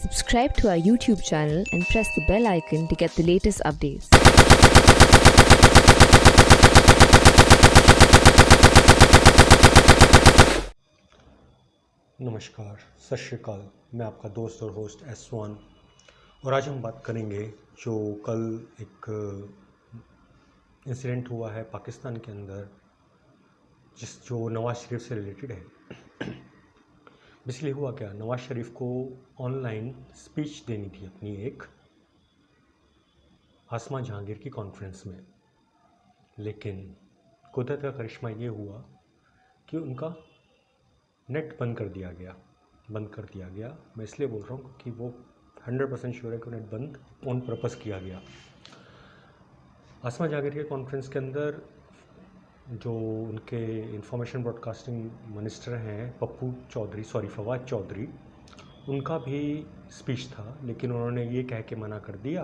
Subscribe to our YouTube channel and press the bell icon to get the latest updates. नमस्कार, सत श्री अकाल। मैं आपका दोस्त और होस्ट S1 और आज हम बात करेंगे जो कल एक इंसिडेंट हुआ है पाकिस्तान के अंदर जो नवाज़ शरीफ से रिलेटेड है। बेसिकली हुआ क्या, नवाज़ शरीफ को ऑनलाइन स्पीच देनी थी अपनी एक आसमा जहांगीर की कॉन्फ्रेंस में, लेकिन कुदरत का करिश्मा ये हुआ कि उनका नेट बंद कर दिया गया। मैं इसलिए बोल रहा हूँ कि वो 100% श्योर है कि नेट बंद ऑन पर्पस किया गया। आसमा जहांगीर के कॉन्फ्रेंस के अंदर जो उनके इंफॉर्मेशन ब्रॉडकास्टिंग मिनिस्टर हैं फवाद चौधरी, उनका भी स्पीच था, लेकिन उन्होंने ये कह के मना कर दिया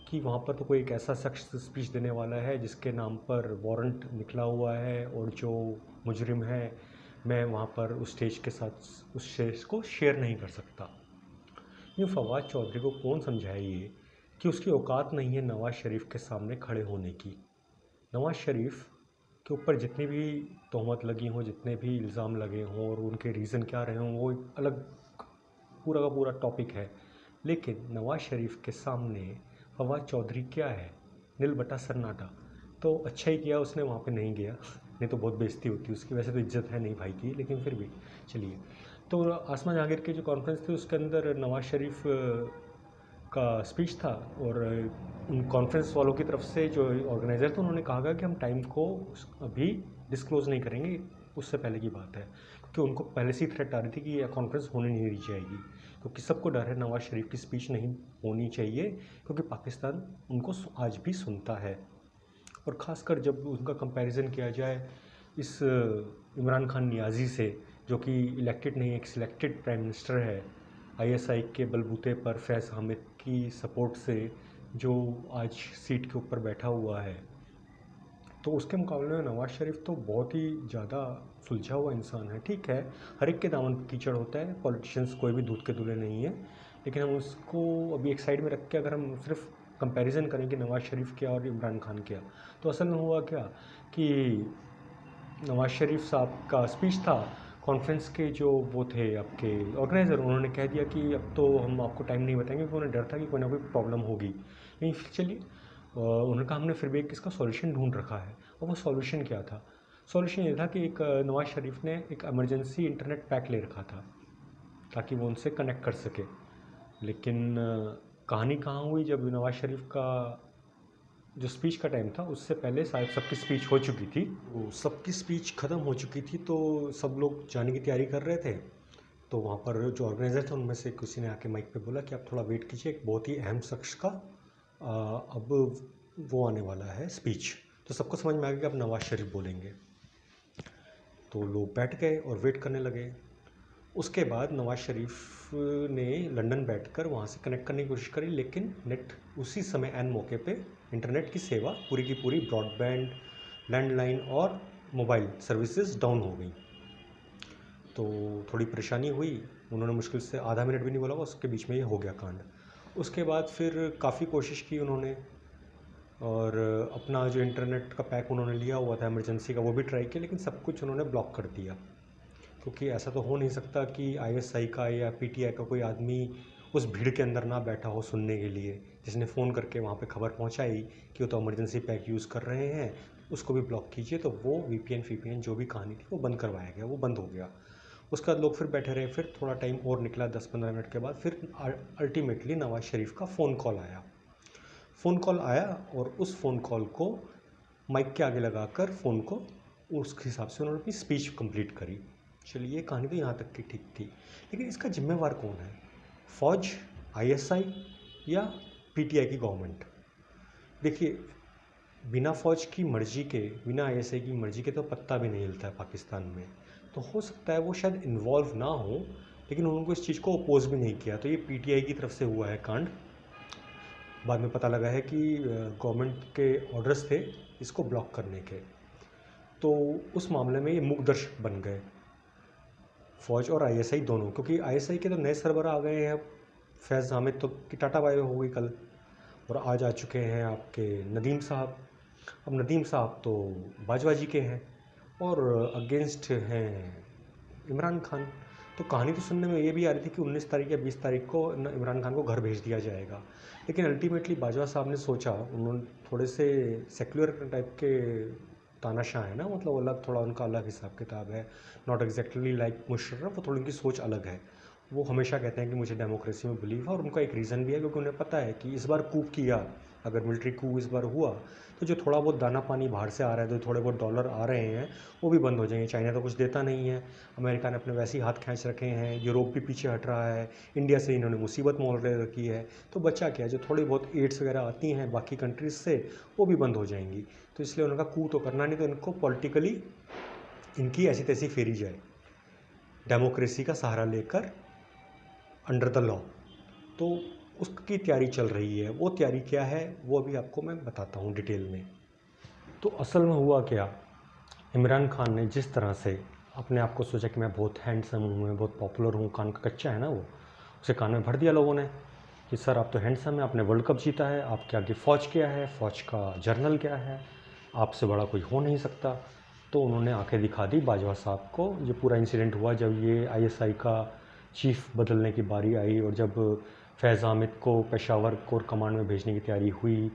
कि वहाँ पर तो कोई एक ऐसा शख्स स्पीच देने वाला है जिसके नाम पर वारंट निकला हुआ है और जो मुजरिम है, मैं वहाँ पर उस स्टेज के साथ उस स्टेज को शेयर नहीं कर सकता। ये फवाद चौधरी को कौन समझाए ये कि उसकी औकात नहीं है नवाज़ शरीफ के सामने खड़े होने की। नवाज़ शरीफ के ऊपर जितनी भी तोहमत लगी हों, जितने भी इल्ज़ाम लगे हों और उनके रीज़न क्या रहे हों, वो एक अलग पूरा का पूरा टॉपिक है। लेकिन नवाज़ शरीफ के सामने फवाद चौधरी क्या है, नील बटा सन्नाटा। तो अच्छा ही किया उसने वहाँ पे नहीं गया, नहीं तो बहुत बेइज्जती होती उसकी। वैसे तो इज्जत है नहीं भाई की, लेकिन फिर भी चलिए। तो आसमा जहांगीर की जो कॉन्फ्रेंस थी उसके अंदर नवाज़ शरीफ का स्पीच था और उन कॉन्फ्रेंस वालों की तरफ से जो ऑर्गेनाइज़र थे उन्होंने कहा कि हम टाइम को अभी डिस्क्लोज़ नहीं करेंगे, उससे पहले की बात है, क्योंकि उनको पहले से ही थ्रेट आ रही थी कि यह कॉन्फ्रेंस होने नहीं दी जाएगी, क्योंकि सबको डर है नवाज़ शरीफ की स्पीच नहीं होनी चाहिए, क्योंकि पाकिस्तान उनको आज भी सुनता है। और ख़ासकर जब उनका कंपैरिजन किया जाए इस इमरान खान नियाज़ी से, जो कि इलेक्टेड नहीं, एक सिलेक्टेड प्राइम मिनिस्टर है, ISI के बलबूते पर फैज़ हामिद की सपोर्ट से जो आज सीट के ऊपर बैठा हुआ है, तो उसके मुकाबले में नवाज़ शरीफ तो बहुत ही ज़्यादा सुलझा हुआ इंसान है। ठीक है, हर एक के दामन पर कीचड़ होता है, पॉलिटिशियंस कोई भी दूध के दूल्हे नहीं है, लेकिन हम उसको अभी एक साइड में रख के अगर हम सिर्फ कंपैरिजन करें कि नवाज़ शरीफ क्या और इमरान खान क्या, तो असल में हुआ क्या कि नवाज़ शरीफ साहब का स्पीच था, कॉन्फ्रेंस के जो वो थे आपके ऑर्गेनाइज़र, उन्होंने कह दिया कि अब तो हम आपको टाइम नहीं बताएंगे, क्योंकि उन्हें डर था कि कोई ना कोई प्रॉब्लम होगी। लेकिन चलिए, उन्होंने कहा हमने फिर भी इसका सॉल्यूशन ढूंढ रखा है। और वो सॉल्यूशन क्या था? सॉल्यूशन ये था कि एक नवाज़ शरीफ ने एक इमरजेंसी इंटरनेट पैक ले रखा था ताकि वो उनसे कनेक्ट कर सके। लेकिन कहानी कहाँ हुई, जब नवाज़ शरीफ का जो स्पीच का टाइम था उससे पहले शायद सबकी स्पीच हो चुकी थी, वो सबकी स्पीच ख़त्म हो चुकी थी, तो सब लोग जाने की तैयारी कर रहे थे। तो वहाँ पर जो ऑर्गेनाइज़र थे उनमें से किसी ने आके माइक पे बोला कि आप थोड़ा वेट कीजिए, एक बहुत ही अहम शख्स का अब वो आने वाला है स्पीच। तो सबको समझ में आ गया कि अब नवाज़ शरीफ बोलेंगे। तो लोग बैठ गए और वेट करने लगे। उसके बाद नवाज़ शरीफ ने लंदन बैठकर वहाँ से कनेक्ट करने की कोशिश करी, लेकिन नेट उसी समय एन मौके पे इंटरनेट की सेवा पूरी की पूरी ब्रॉडबैंड, लैंडलाइन और मोबाइल सर्विसेज डाउन हो गई। तो थोड़ी परेशानी हुई, उन्होंने मुश्किल से आधा मिनट भी नहीं बोला, उसके बीच में ये हो गया कांड। उसके बाद फिर काफ़ी कोशिश की उन्होंने, और अपना जो इंटरनेट का पैक उन्होंने लिया हुआ था इमरजेंसी का वो भी ट्राई किया, लेकिन सब कुछ उन्होंने ब्लॉक कर दिया, क्योंकि ऐसा तो हो नहीं सकता कि ISI का या PTI का कोई आदमी उस भीड़ के अंदर ना बैठा हो सुनने के लिए, जिसने फ़ोन करके वहाँ पे खबर पहुँचाई कि वो तो इमरजेंसी पैक यूज़ कर रहे हैं, उसको भी ब्लॉक कीजिए। तो वो VPN जो भी कहानी थी वो बंद करवाया गया, वो बंद हो गया। उसके बाद लोग फिर बैठे रहे, फिर थोड़ा टाइम और निकला, 10-15 मिनट के बाद फिर अल्टीमेटली नवाज़ शरीफ का फ़ोन कॉल आया और उस फ़ोन कॉल को माइक के आगे लगाकर फ़ोन को उस हिसाब से उन्होंने अपनी स्पीच कंप्लीट करी। चलिए, ये कहानी तो यहाँ तक की ठीक थी, लेकिन इसका जिम्मेवार कौन है? फ़ौज, ISI या PTI की गवर्नमेंट? देखिए, बिना फ़ौज की मर्ज़ी के, बिना ISI की मर्ज़ी के तो पत्ता भी नहीं हिलता है पाकिस्तान में। तो हो सकता है वो शायद इन्वॉल्व ना हो, लेकिन उन्होंने इस चीज़ को अपोज़ भी नहीं किया। तो ये PTI की तरफ से हुआ है कांड। बाद में पता लगा है कि गवर्नमेंट के ऑर्डर्स थे इसको ब्लॉक करने के, तो उस मामले में ये मूकदर्शक बन गए, फ़ौज और ISI दोनों, क्योंकि ISI के तो नए सर्वर आ गए हैं, फैज़ हामिद तो की टाटा बाय हो गई कल, और आज आ चुके हैं आपके नदीम साहब। अब नदीम साहब तो बाजवा जी के हैं और अगेंस्ट हैं इमरान खान। तो कहानी तो सुनने में ये भी आ रही थी कि 19 तारीख या 20 तारीख को इमरान खान को घर भेज दिया जाएगा, लेकिन अल्टीमेटली बाजवा साहब ने सोचा, उन्होंने थोड़े से सेक्युलर टाइप के तानाशाह है ना, मतलब अलग, थोड़ा उनका अलग हिसाब किताब है, नॉट एग्जैक्टली लाइक मुशर्रफ, वो थोड़ी उनकी सोच अलग है। वो हमेशा कहते हैं कि मुझे डेमोक्रेसी में बिलीव है, और उनका एक रीज़न भी है क्योंकि उन्हें पता है कि इस बार कूप किया, अगर मिलिट्री कू इस बार हुआ तो जो थोड़ा बहुत दाना पानी बाहर से आ रहा है, जो थोड़े बहुत डॉलर आ रहे हैं वो भी बंद हो जाएंगे। चाइना तो कुछ देता नहीं है, अमेरिका ने अपने वैसे ही हाथ खींच रखे हैं, यूरोप भी पीछे हट रहा है, इंडिया से इन्होंने मुसीबत मोल रखी है, तो बच्चा क्या, जो थोड़ी बहुत एड्स वगैरह आती हैं बाकी कंट्रीज़ से वो भी बंद हो जाएंगी। तो इसलिए उनका कू तो करना नहीं, तो इनको पॉलिटिकली इनकी ऐसी तैसी फेरी जाए डेमोक्रेसी का सहारा लेकर अंडर द लॉ। तो उसकी तैयारी चल रही है। वो तैयारी क्या है वो अभी आपको मैं बताता हूँ डिटेल में। तो असल में हुआ क्या, इमरान खान ने जिस तरह से अपने आप को सोचा कि मैं बहुत हैंडसम हूँ, मैं बहुत पॉपुलर हूँ, कान का कच्चा है ना वो, उसे कान में भर दिया लोगों ने कि सर आप तो हैंडसम है, आपने वर्ल्ड कप जीता है, आपके आगे फ़ौज क्या है, फ़ौज का जर्नल क्या है, आपसे बड़ा कोई हो नहीं सकता। तो उन्होंने आंखें दिखा दी बाजवा साहब को। जो पूरा इंसिडेंट हुआ, जब ये आईएसआई का चीफ बदलने की बारी आई और जब फैज़ हामिद को पेशावर कोर कमांड में भेजने की तैयारी हुई,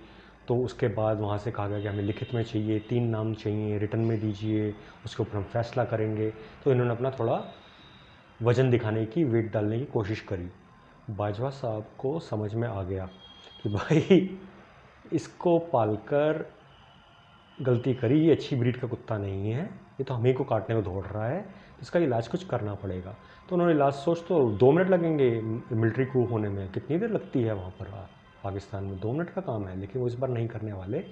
तो उसके बाद वहाँ से कहा गया कि हमें लिखित में चाहिए, 3 नाम चाहिए, रिटर्न में दीजिए, उसके ऊपर हम फैसला करेंगे। तो इन्होंने अपना थोड़ा वज़न दिखाने की, वेट डालने की कोशिश करी। बाजवा साहब को समझ में आ गया कि भाई इसको पालकर गलती करी, ये अच्छी ब्रीड का कुत्ता नहीं है, ये तो हमें को काटने को दौड़ रहा है, इसका इलाज कुछ करना पड़ेगा। तो उन्होंने इलाज सोच, तो 2 मिनट लगेंगे मिलिट्री कू होने में, कितनी देर लगती है वहाँ पर पाकिस्तान में, 2 मिनट का काम है। लेकिन वो इस बार नहीं करने वाले।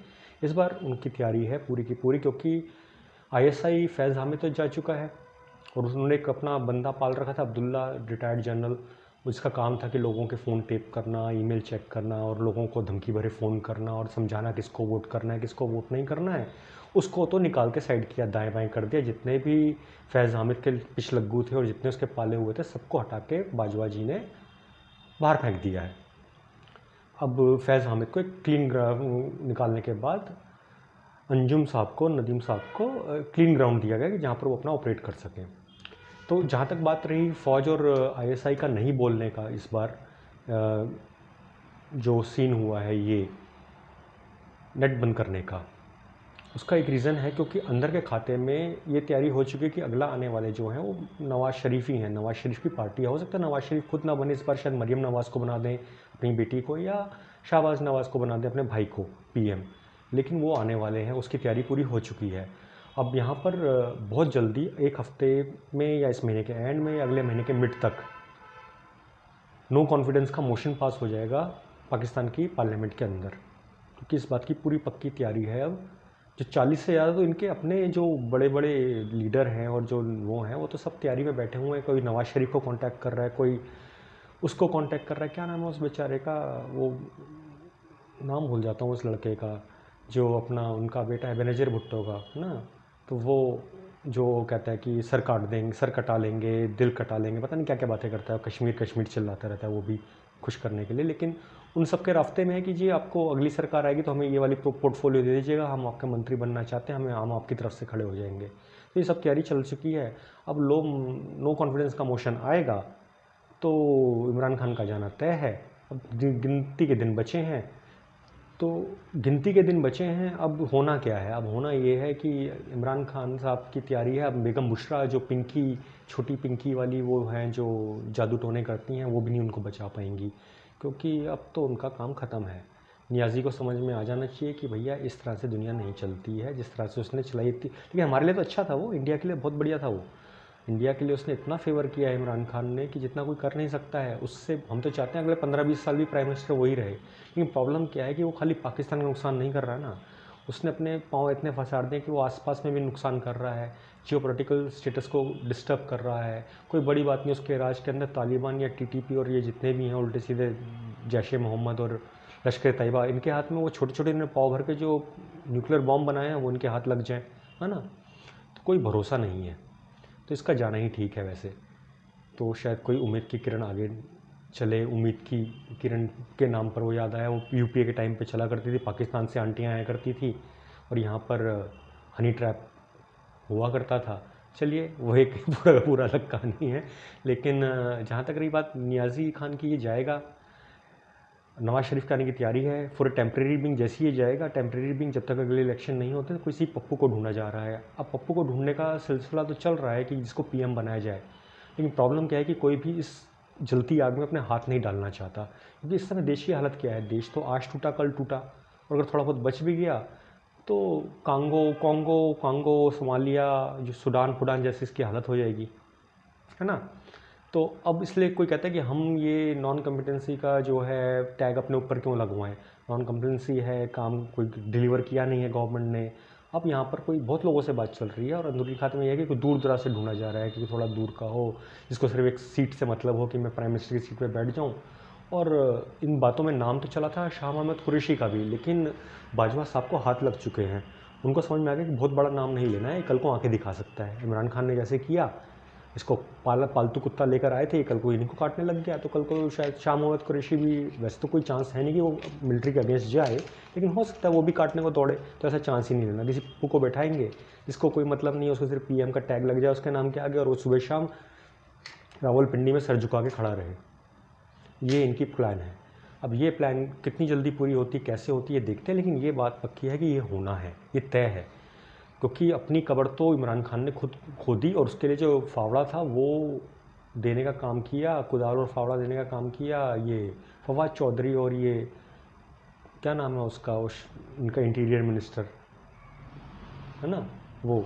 इस बार उनकी तैयारी है पूरी की पूरी, क्योंकि आईएसआई फैज़ हामिद तो जा चुका है और उन्होंने एक अपना बंदा पाल रखा था, अब्दुल्ला, रिटायर्ड जनरल। उसका काम था कि लोगों के फ़ोन टेप करना, ईमेल चेक करना और लोगों को धमकी भरे फ़ोन करना और समझाना किसको वोट करना है, किसको वोट नहीं करना है। उसको तो निकाल के साइड किया, दाएं बाएं कर दिया। जितने भी फैज़ हामिद के पिछलग्गू थे और जितने उसके पाले हुए थे, सबको हटा के बाजवा जी ने बाहर फेंक दिया है। अब फैज़ हामिद को एक क्लीन निकालने के बाद अंजुम साहब को, नदीम साहब को क्लीन ग्राउंड दिया गया कि जहाँ पर वो अपना ऑपरेट कर सकें। तो जहाँ तक बात रही फ़ौज और आईएसआई का नहीं बोलने का, इस बार जो सीन हुआ है ये नेट बंद करने का, उसका एक रीज़न है क्योंकि अंदर के खाते में ये तैयारी हो चुकी है कि अगला आने वाले जो हैं वो नवाज़ शरीफ ही हैं, नवाज़ शरीफ की पार्टी है। हो सकता है नवाज़ शरीफ खुद ना बने इस बार, शायद मरीम नवाज़ को बना दें अपनी बेटी को, या शाहबाज नवाज़ को बना दें अपने भाई को पीएम, लेकिन वो आने वाले हैं, उसकी तैयारी पूरी हो चुकी है। अब यहाँ पर बहुत जल्दी, 1 हफ्ते में या इस महीने के एंड में या अगले महीने के मिड तक नो कॉन्फिडेंस का मोशन पास हो जाएगा पाकिस्तान की पार्लियामेंट के अंदर, क्योंकि इस बात की पूरी पक्की तैयारी है। अब जो 40 से ज़्यादा तो इनके अपने जो बड़े बड़े लीडर हैं और जो वो हैं, वो तो सब तैयारी में बैठे हुए हैं। कोई नवाज़ शरीफ को कांटेक्ट कर रहा है, कोई उसको कांटेक्ट कर रहा है, क्या नाम है उस बेचारे का, वो नाम भूल जाता हूँ उस लड़के का, जो अपना उनका बेटा है बेनज़ीर भुट्टो का ना, तो वो जो कहता है कि सर काट देंगे, सर कटा लेंगे, दिल कटा लेंगे, पता नहीं क्या क्या बातें करता है, कश्मीर कश्मीर चिल्लाता रहता है, वो भी खुश करने के लिए। लेकिन उन सब के रास्ते में है कि जी आपको अगली सरकार आएगी तो हमें ये वाली पोर्टफोलियो दे दीजिएगा, हम आपके मंत्री बनना चाहते हैं, हम आपकी तरफ से खड़े हो जाएंगे। तो ये सब तैयारी चल चुकी है। अब नो कॉन्फिडेंस का मोशन आएगा तो इमरान खान का जाना तय है। अब गिनती के दिन बचे हैं, तो गिनती के दिन बचे हैं। अब होना क्या है, अब होना ये है कि इमरान खान साहब की तैयारी है। अब बेगम बुशरा, जो पिंकी, छोटी पिंकी वाली वो हैं जो जादू टोने करती हैं, वो भी नहीं उनको बचा पाएंगी, क्योंकि अब तो उनका काम ख़त्म है। नियाज़ी को समझ में आ जाना चाहिए कि भैया इस तरह से दुनिया नहीं चलती है जिस तरह से उसने चलाई थी। लेकिन हमारे लिए तो अच्छा था, वो इंडिया के लिए बहुत बढ़िया था। वो इंडिया के लिए उसने इतना फेवर किया है इमरान खान ने कि जितना कोई कर नहीं सकता है उससे। हम तो चाहते हैं अगले 15-20 साल भी प्राइम मिनिस्टर वही रहे, लेकिन प्रॉब्लम क्या है कि वो खाली पाकिस्तान का नुकसान नहीं कर रहा है ना, उसने अपने पाँव इतने फंसा दिए कि वो आसपास में भी नुकसान कर रहा है, जियोपॉलिटिकल स्टेटस को डिस्टर्ब कर रहा है। कोई बड़ी बात नहीं, उसके राज के अंदर तालिबान या टीटीपी और ये जितने भी हैं उल्टे सीधे जैश ए मोहम्मद और लश्कर तैयबा, इनके हाथ में वो छोटे छोटे इन्होंने पाव भर के जो न्यूक्लियर बॉम्ब बनाए हैं वो इनके हाथ लग जाएँ, है ना। तो कोई भरोसा नहीं है, तो इसका जाना ही ठीक है। वैसे तो शायद कोई उम्मीद की किरण आगे चले उम्मीद की किरण के नाम पर वो याद आया, वो यूपीए के टाइम पे चला करती थी, पाकिस्तान से आंटियाँ आया करती थी और यहाँ पर हनी ट्रैप हुआ करता था। चलिए वो एक पूरा का पूरा अलग कहानी है, लेकिन जहाँ तक रही बात नियाज़ी खान की, ये जाएगा, नवाज शरीफ का आने की तैयारी है फॉर टेम्प्रेरी बिंग। जैसे ये जाएगा टेम्प्रेरी बिंग, जब तक अगले इलेक्शन नहीं होते तो किसी पप्पू को ढूंढा जा रहा है। अब पप्पू को ढूंढने का सिलसिला तो चल रहा है कि जिसको पीएम बनाया जाए, लेकिन प्रॉब्लम क्या है कि कोई भी इस जलती आग में अपने हाथ नहीं डालना चाहता, क्योंकि इस समय देश की हालत क्या है, देश तो आज टूटा कल टूटा, और अगर थोड़ा बहुत बच भी गया तो कांगो सोमालिया, जो सूडान जैसी इसकी हालत हो जाएगी, है ना। तो अब इसलिए कोई कहता है कि हम ये नॉन कॉम्पिटेंसी का जो है टैग अपने ऊपर क्यों लगवाएं, नॉन कॉम्पिटेंसी है, काम कोई डिलीवर किया नहीं है गवर्नमेंट ने। अब यहाँ पर कोई बहुत लोगों से बात चल रही है और अंदरूनी खाते में यह है कि कोई दूर दराज से ढूंढा जा रहा है कि थोड़ा दूर का हो, जिसको सिर्फ एक सीट से मतलब हो कि मैं प्राइम मिनिस्टर की सीट पर बैठ जाऊँ। और इन बातों में नाम तो चला था शाह महमूद कुरैशी का भी, लेकिन बाजवा साहब को हाथ लग चुके हैं। उनको समझ में आ गया कि बहुत बड़ा नाम नहीं लेना है, कल को आंखें दिखा सकता है। इमरान खान ने जैसे किया, इसको पालतू कुत्ता लेकर आए थे, कल को इन्हीं को काटने लग गया, तो कल को शायद शाह महमूद कुरैशी भी, वैसे तो कोई चांस है नहीं कि वो मिलिट्री के अगेंस्ट जाए, लेकिन हो सकता है वो भी काटने को दौड़े, तो ऐसा चांस ही नहीं लेना। किसी पप्पू को बैठाएंगे जिसको कोई मतलब नहीं है, उसको सिर्फ पीएम का टैग लग जाए उसके नाम के आगे, और वो सुबह शाम रावलपिंडी में सर झुका के खड़ा रहे। ये इनकी प्लान है। अब ये प्लान कितनी जल्दी पूरी होती, कैसे होती है देखते हैं, लेकिन ये बात पक्की है कि ये होना है, ये तय है, क्योंकि अपनी कब्र तो इमरान खान ने खुद खोदी और उसके लिए जो फावड़ा था वो देने का काम किया, कुदाल और फावड़ा देने का काम किया ये फवाद चौधरी, और ये क्या नाम है उसका, इनका इंटीरियर मिनिस्टर है ना, वो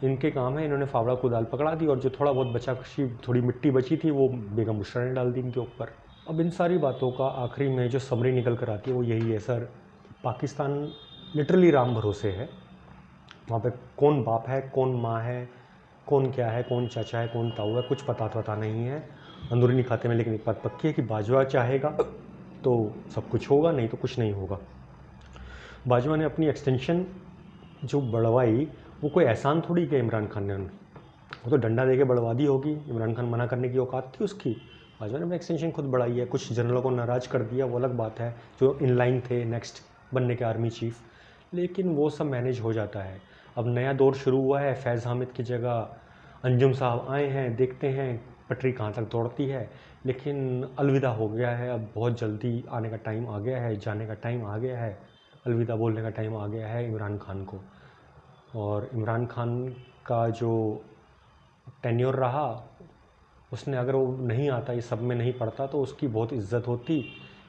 इनके काम है। इन्होंने फावड़ा कुदाल पकड़ा दी और जो थोड़ा बहुत बचा थोड़ी मिट्टी बची थी वो बेगम बुशरा ने डाल दी इनके ऊपर। अब इन सारी बातों का आखिरी में जो समरी निकल कर आती है वो यही है सर, पाकिस्तान लिटरली राम भरोसे है। वहाँ पे कौन बाप है, कौन माँ है, कौन क्या है, कौन चाचा है, कौन ताऊ है, कुछ पता नहीं है अंदरूनी खाते में। लेकिन एक बात पक्की है कि बाजवा चाहेगा तो सब कुछ होगा, नहीं तो कुछ नहीं होगा। बाजवा ने अपनी एक्सटेंशन जो बढ़वाई वो कोई एहसान थोड़ी किया इमरान खान ने, वो तो डंडा दे के बढ़वा दी होगी। इमरान खान मना करने की औकात थी उसकी, बाजवा ने अपनी एक्सटेंशन खुद बढ़ाई है। कुछ जनरलों को नाराज़ कर दिया, वो अलग बात है, जो इनलाइन थे नेक्स्ट बनने के आर्मी चीफ, लेकिन वो सब मैनेज हो जाता है। अब नया दौर शुरू हुआ है, फैज़ हामिद की जगह अंजुम साहब आए हैं, देखते हैं पटरी कहाँ तक दौड़ती है। लेकिन अलविदा हो गया है, अब बहुत जल्दी आने का टाइम आ गया है, जाने का टाइम आ गया है, अलविदा बोलने का टाइम आ गया है इमरान खान को। और इमरान खान का जो टेन्योर रहा, उसने अगर वो नहीं आता, ये सब में नहीं पड़ता, तो उसकी बहुत इज्जत होती।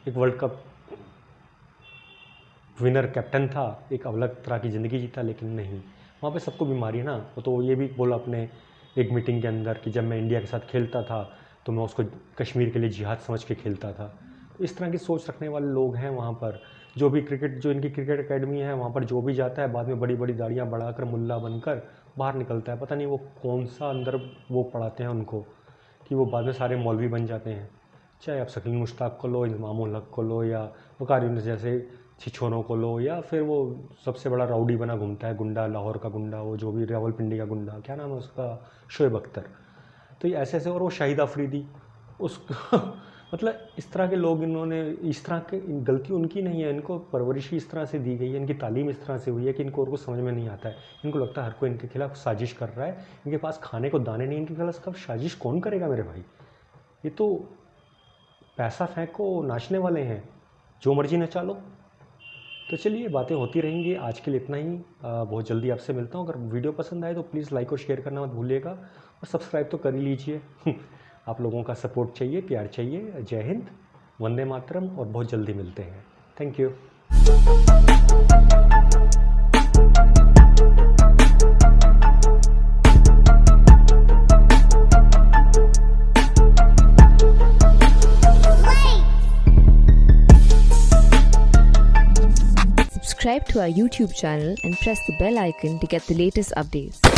एक वर्ल्ड कप विनर कैप्टन था, एक अलग तरह की ज़िंदगी जीता, लेकिन नहीं, वहाँ पे सबको बीमारी है ना। वो तो ये भी बोला अपने एक मीटिंग के अंदर कि जब मैं इंडिया के साथ खेलता था तो मैं उसको कश्मीर के लिए जिहाद समझ के खेलता था। इस तरह की सोच रखने वाले लोग हैं वहाँ पर। जो भी जो इनकी क्रिकेट एकेडमी है वहाँ पर जो भी जाता है, बाद में बड़ी बड़ी दाढ़ियाँ बढ़ाकर मुल्ला बनकर बाहर निकलता है। पता नहीं वो कौन सा अंदर वो पढ़ाते हैं उनको कि वो बाद में सारे मौलवी बन जाते हैं। चाहे आप शकील मुश्ताक को लो, इमामुल हक को लो, या वकार यूनुस जैसे छिछोरों को लो, या फिर वो सबसे बड़ा राउडी बना घूमता है, गुंडा, लाहौर का गुंडा, वो जो भी रावलपिंडी का गुंडा, क्या नाम है उसका, शोएब अख्तर। तो ये ऐसे और वो शाहिद अफरीदी, उसका मतलब इस तरह के लोग, इन्होंने इस तरह के, गलती उनकी नहीं है, इनको परवरिश इस तरह से दी गई है, इनकी तालीम इस तरह से हुई है कि इनको और कुछ समझ में नहीं आता है। इनको लगता है हर कोई इनके खिलाफ साजिश कर रहा है, इनके पास खाने को दाने नहीं, इनके खिलाफ कब साजिश कौन करेगा मेरे भाई। ये तो पैसा फेंको, नाचने वाले हैं, जो मर्जी नचा लो। तो चलिए बातें होती रहेंगी, आज के लिए इतना ही। बहुत जल्दी आपसे मिलता हूँ। अगर वीडियो पसंद आए तो प्लीज़ लाइक और शेयर करना मत भूलिएगा, और सब्सक्राइब तो कर ही लीजिए। आप लोगों का सपोर्ट चाहिए, प्यार चाहिए। जय हिंद, वंदे मातरम, और बहुत जल्दी मिलते हैं। Thank you. Subscribe to our YouTube channel and press the bell icon to get the latest updates.